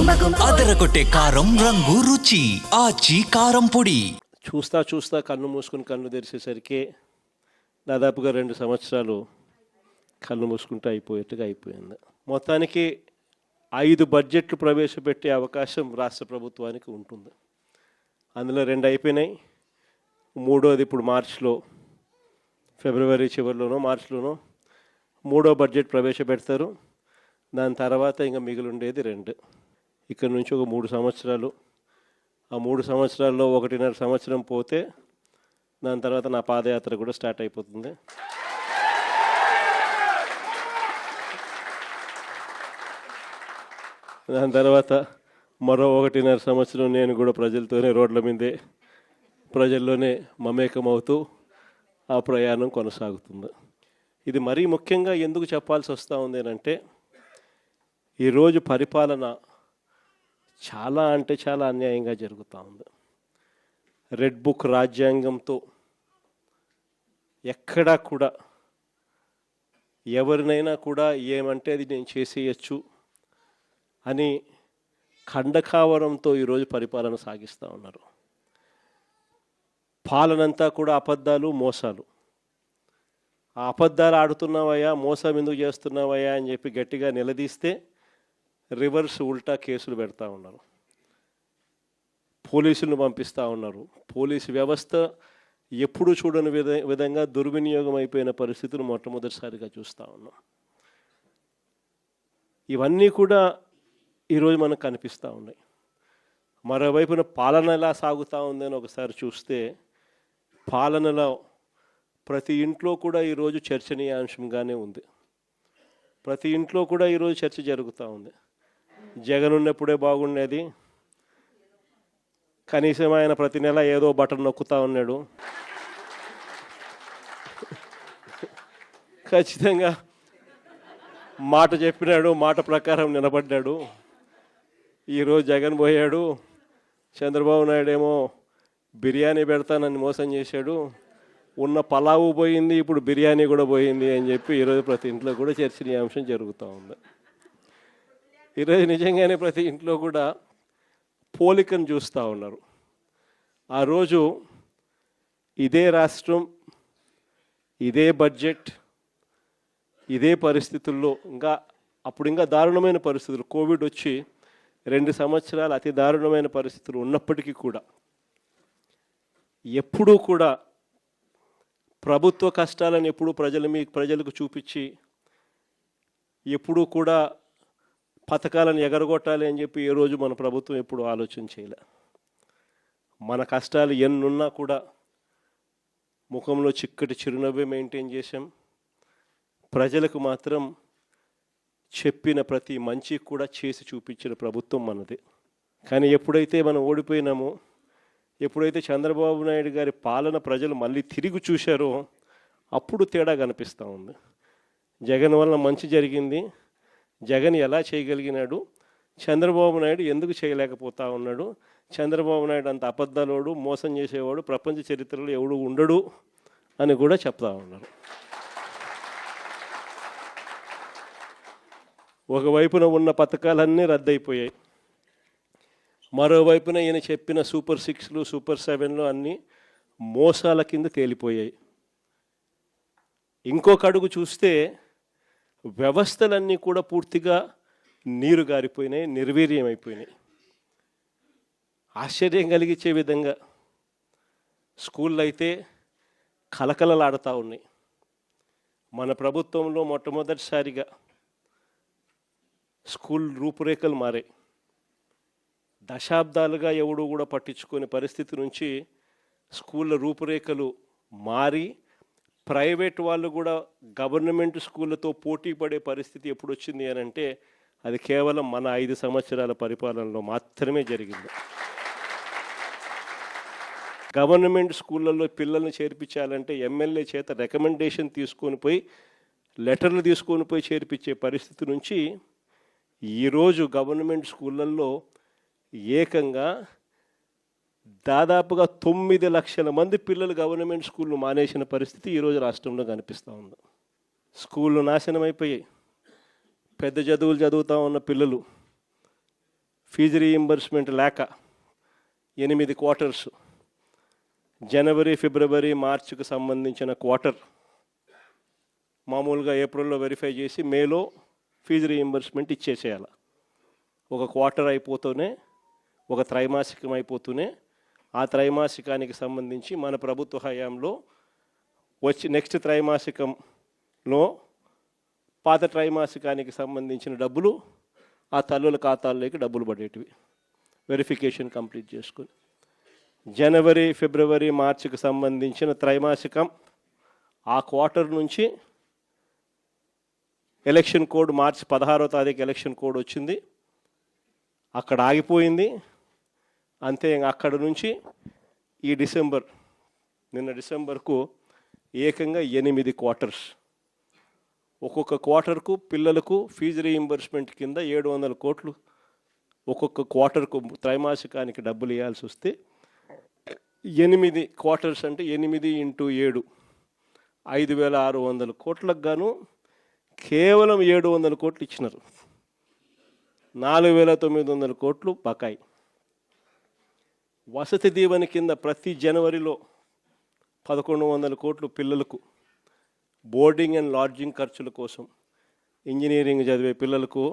అదరగొట్టే కారం రంగు రుచి ఆచి కారం పొడి. చూస్తా చూస్తా కన్ను మూసుకుని కన్ను తెరిచేసరికి దాదాపుగా 2 సంవత్సరాలు కన్ను మూసుకుంటే అయిపోయేట్టుగా అయిపోయింది. మొత్తానికి 5 బడ్జెట్లు ప్రవేశపెట్టే అవకాశం రాష్ట్ర ప్రభుత్వానికి ఉంటుంది. అందులో 2 అయిపోయినాయి. మూడోది ఇప్పుడు మార్చిలో, ఫిబ్రవరి చివరిలోనో మార్చిలోనో మూడో బడ్జెట్ ప్రవేశపెడతారు. దాని తర్వాత ఇంకా మిగిలి ఉండేది 2. ఇక్కడ నుంచి ఒక 3 సంవత్సరాలు. ఆ 3 సంవత్సరాల్లో 1.5 సంవత్సరం పోతే దాని తర్వాత నా పాదయాత్ర కూడా స్టార్ట్ అయిపోతుంది. దాని తర్వాత మరో 1.5 సంవత్సరం నేను కూడా ప్రజలతోనే రోడ్ల మీదే ప్రజల్లోనే మమేకమవుతూ ఆ ప్రయాణం కొనసాగుతుంది. ఇది మరీ ముఖ్యంగా ఎందుకు చెప్పాల్సి వస్తూ ఉంది అంటే, ఈరోజు పరిపాలన చాలా అంటే చాలా అన్యాయంగా జరుగుతూ ఉంది. రెడ్ బుక్ రాజ్యాంగంతో ఎక్కడా కూడా ఎవరినైనా కూడా ఏమంటే అది నేను చేసేయచ్చు అని ఖండకావరంతో ఈరోజు పరిపాలన సాగిస్తూ ఉన్నారు. పాలనంతా కూడా అబద్ధాలు, మోసాలు. ఆ అబద్ధాలు ఆడుతున్నావయ్యా, మోసం ఎందుకు చేస్తున్నావయ్యా అని చెప్పి గట్టిగా నిలదీస్తే రివర్స్ ఉల్టా కేసులు పెడతా ఉన్నారు. పోలీసులను పంపిస్తూ ఉన్నారు. పోలీసు వ్యవస్థ ఎప్పుడు చూడని విధంగా దుర్వినియోగం అయిపోయిన పరిస్థితులు మొట్టమొదటిసారిగా చూస్తూ ఉన్నాం. ఇవన్నీ కూడా ఈరోజు మనకు కనిపిస్తూ ఉన్నాయి. మరోవైపున పాలన ఎలా సాగుతూ ఉందని ఒకసారి చూస్తే, పాలనలో ప్రతి ఇంట్లో కూడా ఈరోజు చర్చనీయాంశంగానే ఉంది. ప్రతి ఇంట్లో కూడా ఈరోజు చర్చ జరుగుతూ ఉంది. జగన్ ఉన్నప్పుడే బాగుండేది, కనీసం ఆయన ప్రతి నెల ఏదో బటన్ నొక్కుతూ ఉన్నాడు, ఖచ్చితంగా మాట చెప్పినాడు, మాట ప్రకారం నిలబడ్డాడు. ఈరోజు జగన్ పోయాడు, చంద్రబాబు నాయుడు ఏమో బిర్యానీ పెడతానని మోసం చేశాడు, ఉన్న పలావు పోయింది, ఇప్పుడు బిర్యానీ కూడా పోయింది అని చెప్పి ఈరోజు ప్రతి ఇంట్లో కూడా చర్చనీయాంశం జరుగుతూ ఉంది. ఈరోజు నిజంగానే ప్రతి ఇంట్లో కూడా పోలికను చూస్తూ ఉన్నారు. ఆ రోజు ఇదే రాష్ట్రం, ఇదే బడ్జెట్, ఇదే పరిస్థితుల్లో అప్పుడు ఇంకా దారుణమైన పరిస్థితులు, కోవిడ్ వచ్చి 2 సంవత్సరాలు అతి దారుణమైన పరిస్థితులు ఉన్నప్పటికీ కూడా ఎప్పుడూ కూడా ప్రభుత్వ కష్టాలను ఎప్పుడూ ప్రజలకు చూపించి ఎప్పుడూ కూడా పథకాలను ఎగరగొట్టాలి అని చెప్పి ఏ రోజు మన ప్రభుత్వం ఎప్పుడు ఆలోచన చేయలే. మన కష్టాలు ఎన్నున్నా కూడా ముఖంలో చిక్కటి చిరునవ్వే మెయింటైన్ చేశాం. ప్రజలకు మాత్రం చెప్పిన ప్రతి మంచి కూడా చేసి చూపించిన ప్రభుత్వం మనది. కానీ ఎప్పుడైతే మనం ఓడిపోయినామో, ఎప్పుడైతే చంద్రబాబు నాయుడు గారి పాలన ప్రజలు మళ్ళీ తిరిగి చూశారో అప్పుడు తేడా కనిపిస్తూ ఉంది. జగన్ వల్ల మంచి జరిగింది, జగన్ ఎలా చేయగలిగినాడు, చంద్రబాబు నాయుడు ఎందుకు చేయలేకపోతా ఉన్నాడు, చంద్రబాబు నాయుడు అంత అబద్ధాలోడు, మోసం చేసేవాడు ప్రపంచ చరిత్రలో ఎవడు ఉండడు అని కూడా చెప్తా ఉన్నారు. ఒకవైపున ఉన్న పథకాలన్నీ రద్దయిపోయాయి, మరోవైపున ఈయన చెప్పిన సూపర్ 6లు, సూపర్ 7లు అన్నీ మోసాల కింద తేలిపోయాయి. ఇంకొక అడుగు చూస్తే వ్యవస్థలన్నీ కూడా పూర్తిగా నీరు గారిపోయినాయి, నిర్వీర్యం అయిపోయినాయి. ఆశ్చర్యం కలిగించే విధంగా స్కూళ్ళు అయితే కలకలలాడుతూ ఉన్నాయి. మన ప్రభుత్వంలో మొట్టమొదటిసారిగా స్కూల్ రూపురేఖలు మారాయి. దశాబ్దాలుగా ఎవడు కూడా పట్టించుకునే పరిస్థితి నుంచి స్కూళ్ళ రూపురేఖలు మారి ప్రైవేట్ వాళ్ళు కూడా గవర్నమెంట్ స్కూళ్ళతో పోటీ పడే పరిస్థితి ఎప్పుడు వచ్చింది అని అంటే అది కేవలం మన 5 సంవత్సరాల పరిపాలనలో మాత్రమే జరిగింది. గవర్నమెంట్ స్కూళ్ళల్లో పిల్లల్ని చేర్పించాలంటే ఎమ్మెల్యే చేత రికమెండేషన్ తీసుకొని పోయి, లెటర్లు తీసుకొని పోయి చేర్పించే పరిస్థితి నుంచి ఈరోజు గవర్నమెంట్ స్కూళ్ళల్లో ఏకంగా దాదాపుగా 9 లక్షల మంది పిల్లలు గవర్నమెంట్ స్కూళ్ళు మానేసిన పరిస్థితి ఈరోజు రాష్ట్రంలో కనిపిస్తూ ఉంది. స్కూళ్ళు నాశనం అయిపోయాయి. పెద్ద చదువులు చదువుతూ ఉన్న పిల్లలు ఫీజు రీయింబర్స్మెంట్ లేక 8 క్వార్టర్స్, జనవరి, ఫిబ్రవరి, మార్చికి సంబంధించిన క్వార్టర్ మామూలుగా ఏప్రిల్లో వెరిఫై చేసి మేలో ఫీజు రీయింబర్స్మెంట్ ఇచ్చేసేయాలి. ఒక క్వార్టర్ అయిపోతూనే, ఒక త్రైమాసికం అయిపోతూనే ఆ త్రైమాసికానికి సంబంధించి మన ప్రభుత్వ హయాంలో నెక్స్ట్ త్రైమాసికంలో పాత త్రైమాసికానికి సంబంధించిన డబ్బులు ఆ తల్లుల ఖాతాల్లోకి డబ్బులు పడేటివి వెరిఫికేషన్ కంప్లీట్ చేసుకుని. జనవరి, ఫిబ్రవరి, మార్చికి సంబంధించిన త్రైమాసికం ఆ క్వార్టర్ నుంచి ఎలక్షన్ కోడ్ మార్చి 16వ తారీఖు ఎలక్షన్ కోడ్ వచ్చింది, అక్కడ ఆగిపోయింది అంతే. అక్కడ నుంచి ఈ నిన్న డిసెంబర్కు ఏకంగా 8 క్వార్టర్స్. ఒక్కొక్క క్వార్టర్కు పిల్లలకు ఫీజు రీయింబర్స్మెంట్ కింద 700 కోట్లు ఒక్కొక్క క్వార్టర్కు త్రైమాసికానికి డబ్బులు ఇవ్వాల్సి వస్తే 8 క్వార్టర్స్ అంటే 8 × 7 5,600 కోట్లకు గాను కేవలం 700 కోట్లు ఇచ్చినారు. 4,900 కోట్లు బకాయి. వసతి దీవెన కింద ప్రతి జనవరిలో 1,100 కోట్లు పిల్లలకు బోర్డింగ్ అండ్ లాడ్జింగ్ ఖర్చుల కోసం, ఇంజనీరింగ్ చదివే పిల్లలకు,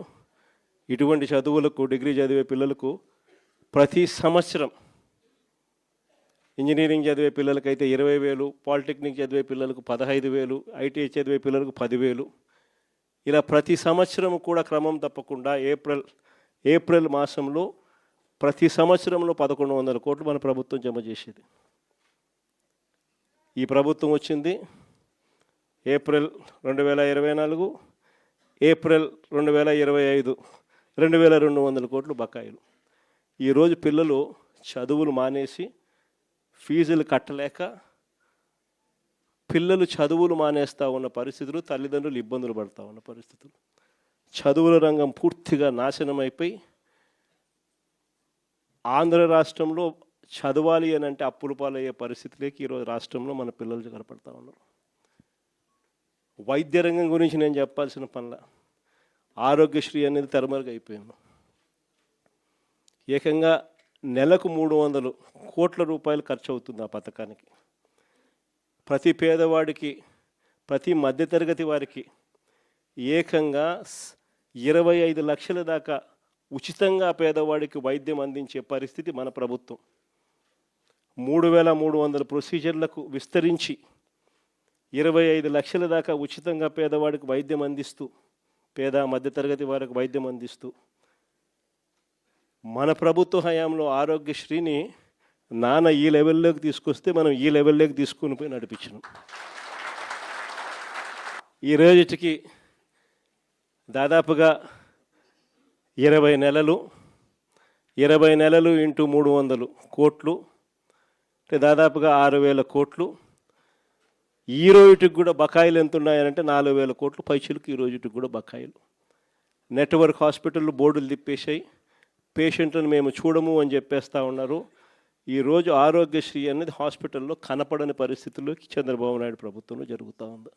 ఇటువంటి చదువులకు డిగ్రీ చదివే పిల్లలకు ప్రతి సంవత్సరం, ఇంజనీరింగ్ చదివే పిల్లలకైతే 20,000, పాలిటెక్నిక్ చదివే పిల్లలకు 15,000, ఐటీఐ చదివే పిల్లలకు 10,000, ఇలా ప్రతి సంవత్సరం కూడా క్రమం తప్పకుండా ఏప్రిల్ మాసంలో ప్రతి సంవత్సరంలో 1,100 కోట్లు మన ప్రభుత్వం జమ చేసేది. ఈ ప్రభుత్వం వచ్చింది ఏప్రిల్ 2024, ఏప్రిల్ 2025 2,200 కోట్లు బకాయిలు. ఈరోజు పిల్లలు చదువులు మానేసి ఫీజులు కట్టలేక పిల్లలు చదువులు మానేస్తూ ఉన్న పరిస్థితులు, తల్లిదండ్రులు ఇబ్బందులు పడుతూ ఉన్న పరిస్థితులు, చదువుల రంగం పూర్తిగా నాశనం అయిపోయి ఆంధ్ర రాష్ట్రంలో చదవాలి అని అంటే అప్పుల పాలయ్యే పరిస్థితులకి ఈరోజు రాష్ట్రంలో మన పిల్లలు కనపడతా ఉన్నారు. వైద్య రంగం గురించి నేను చెప్పాల్సిన పనుల, ఆరోగ్యశ్రీ అనేది తెరమరుగైపోయింది. ఏకంగా నెలకు 300 కోట్ల రూపాయలు ఖర్చు అవుతుంది ఆ పథకానికి. ప్రతి పేదవాడికి, ప్రతి మధ్యతరగతి వారికి ఏకంగా 25 లక్షల దాకా ఉచితంగా పేదవాడికి వైద్యం అందించే పరిస్థితి మన ప్రభుత్వం. 3,300 ప్రొసీజర్లకు విస్తరించి 25 లక్షల దాకా ఉచితంగా పేదవాడికి వైద్యం అందిస్తూ, పేద మధ్యతరగతి వారికి వైద్యం అందిస్తూ మన ప్రభుత్వ హయాంలో ఆరోగ్యశ్రీని నాన్న ఈ లెవెల్లోకి తీసుకొస్తే మనం ఈ లెవెల్లోకి తీసుకుని పోయి నడిపించినాం. ఈ రోజుకి దాదాపుగా 20 నెలలు × 300 కోట్లు అంటే దాదాపుగా 6,000 కోట్లు. ఈ రోజుకి కూడా బకాయిలు ఎంత ఉన్నాయంటే 4,000 కోట్లు పైచులకు ఈ రోజుకి కూడా బకాయిలు. నెట్వర్క్ హాస్పిటళ్ళు బోర్డులు తిప్పేశాయి, పేషెంట్లను మేము చూడము అని చెప్పేస్తూ ఉన్నారు. ఈరోజు ఆరోగ్యశ్రీ అనేది హాస్పిటల్లో కనపడని పరిస్థితుల్లోకి చంద్రబాబు నాయుడు ప్రభుత్వంలో జరుగుతూ ఉంది.